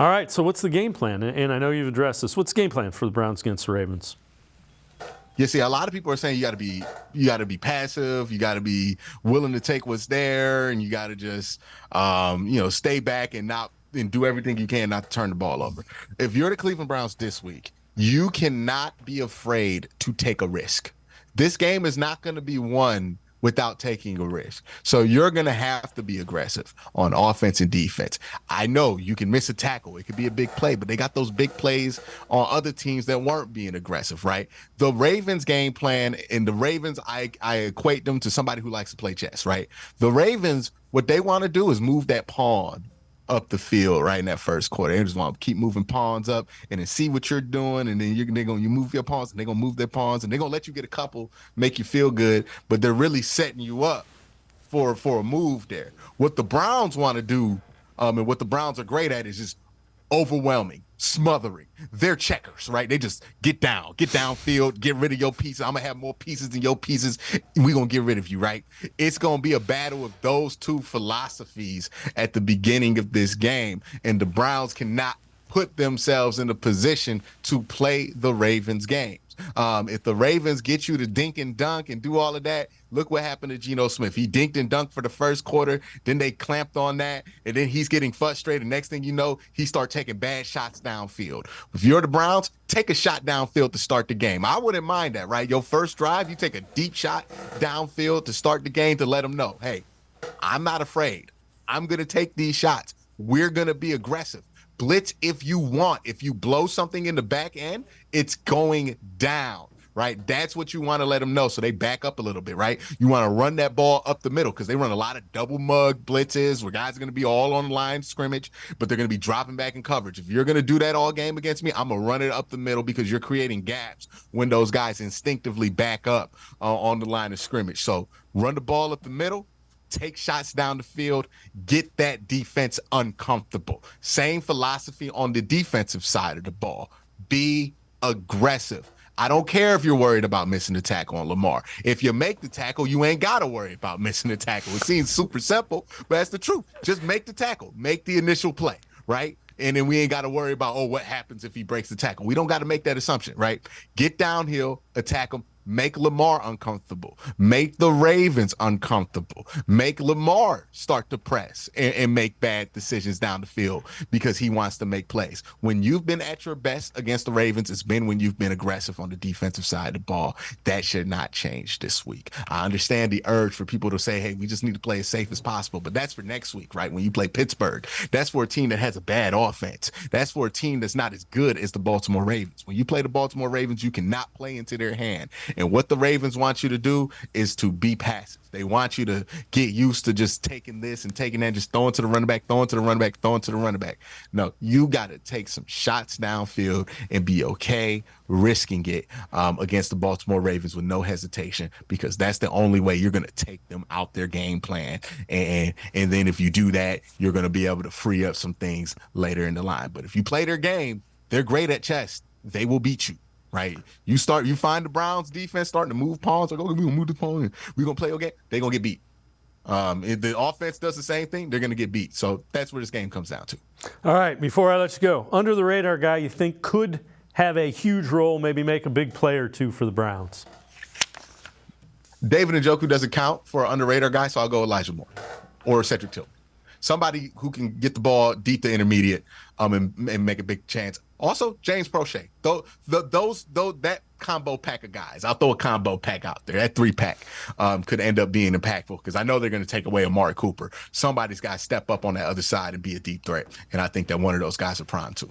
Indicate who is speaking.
Speaker 1: All right, so what's the game plan? And I know you've addressed this. What's the game plan for the Browns against the Ravens?
Speaker 2: You see, a lot of people are saying you got to be passive, you got to be willing to take what's there, and you got to just stay back and do everything you can not to turn the ball over. If you're the Cleveland Browns this week, you cannot be afraid to take a risk. This game is not going to be won without taking a risk. So you're going to have to be aggressive on offense and defense. I know you can miss a tackle. It could be a big play, but they got those big plays on other teams that weren't being aggressive, right? The Ravens game plan, and the Ravens, I equate them to somebody who likes to play chess, right? The Ravens, what they want to do is move that pawn up the field right in that first quarter. They just want to keep moving pawns up and then see what you're doing, and then you move your pawns, and they're gonna move their pawns, and they're gonna let you get a couple, make you feel good, but they're really setting you up for a move there. What the Browns want to do, and what the Browns are great at, is just overwhelming, smothering. They're checkers, right? They just get downfield, get rid of your pieces. I'm gonna have more pieces than your pieces. We're gonna get rid of you, right? It's gonna be a battle of those two philosophies at the beginning of this game, and the Browns cannot put themselves in a position to play the Ravens games. If the Ravens get you to dink and dunk and do all of that, look what happened to Geno Smith. He dinked and dunked for the first quarter, then they clamped on that, and then he's getting frustrated. Next thing you know, he starts taking bad shots downfield. If you're the Browns, take a shot downfield to start the game. I wouldn't mind that, right? Your first drive, you take a deep shot downfield to start the game to let them know, hey, I'm not afraid. I'm going to take these shots. We're going to be aggressive. Blitz if you want. If you blow something in the back end, it's going down, right? That's what you want to let them know, so they back up a little bit, right? You want to run that ball up the middle because they run a lot of double mug blitzes where guys are going to be all on the line of scrimmage, but they're going to be dropping back in coverage. If you're going to do that all game against me, I'm going to run it up the middle because you're creating gaps when those guys instinctively back up on the line of scrimmage. So run the ball up the middle, take shots down the field, get that defense uncomfortable. Same philosophy on the defensive side of the ball. Be aggressive. I don't care if you're worried about missing the tackle on Lamar. If you make the tackle, you ain't got to worry about missing the tackle. It seems super simple, but that's the truth. Just make the tackle. Make the initial play, right? And then we ain't got to worry about, what happens if he breaks the tackle. We don't got to make that assumption, right? Get downhill, attack him, make Lamar uncomfortable, make the Ravens uncomfortable, make Lamar start to press and make bad decisions down the field because he wants to make plays. When you've been at your best against the Ravens, it's been when you've been aggressive on the defensive side of the ball. That should not change this week. I understand the urge for people to say, hey, we just need to play as safe as possible, but that's for next week, right? When you play Pittsburgh, that's for a team that has a bad offense. That's for a team that's not as good as the Baltimore Ravens. When you play the Baltimore Ravens, you cannot play into their hand. And what the Ravens want you to do is to be passive. They want you to get used to just taking this and taking that, just throwing to the running back, throwing to the running back, throwing to the running back. No, you got to take some shots downfield and be okay risking it against the Baltimore Ravens with no hesitation, because that's the only way you're going to take them out their game plan. And then if you do that, you're going to be able to free up some things later in the line. But if you play their game, they're great at chess. They will beat you. Right, you find the Browns defense starting to move pawns, like, we're gonna move the pawn, we're gonna play a game. They're gonna get beat. If the offense does the same thing, they're gonna get beat. So that's where this game comes down to.
Speaker 1: All right, before I let you go, under the radar guy you think could have a huge role, maybe make a big play or two for the Browns?
Speaker 2: David Njoku doesn't count for an under radar guy, so I'll go Elijah Moore or Cedric Tillman. Somebody who can get the ball deep to intermediate and make a big chance. Also, James Prochet. That combo pack of guys, I'll throw a combo pack out there. That 3-pack could end up being impactful because I know they're going to take away Amari Cooper. Somebody's got to step up on that other side and be a deep threat, and I think that one of those guys are primed too.